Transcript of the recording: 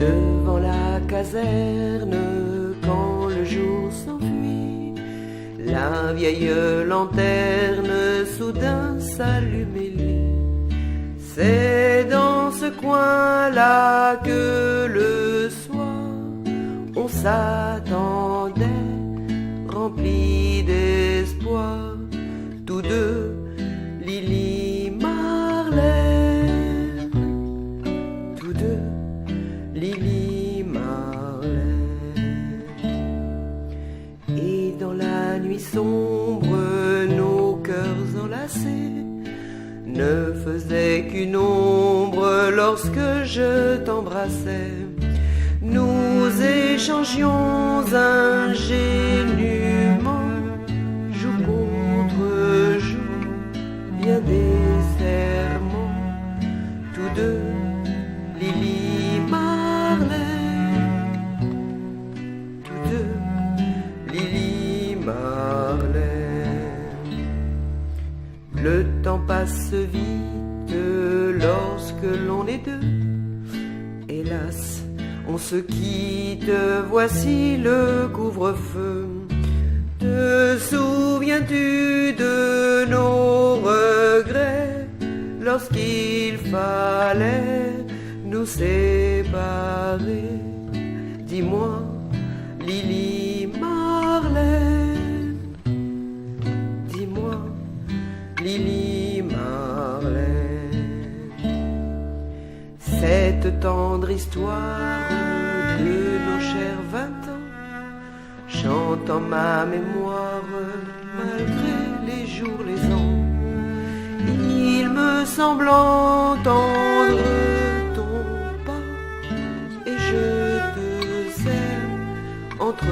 devant la caserne quand le jour s'enfuit. La vieille lanterne soudain s'allume et lit. C'est dans ce coin-là que le soir on s'attendait, rempli d'espoir, tous deux, Lily Marlène, tous deux, Lily Marlène. Et dans la nuit sombre, nos cœurs enlacés ne faisaient qu'une ombre lorsque je t'embrassais. Nous échangions ingénument, jour contre jour, bien des serments, tous deux, Lily Marlène, tous deux, Lily Marlène. Le temps passe vite lorsque l'on est deux, hélas, on se quitte, voici le couvre-feu. Te souviens-tu de nos regrets lorsqu'il fallait nous séparer? Dis-moi, Lily Marlène, dis-moi, Lily Marlène. Cette tendre histoire de nos chers 20 ans chante en ma mémoire malgré les jours, les ans. Il me semble entendre ton pas et je te serre entre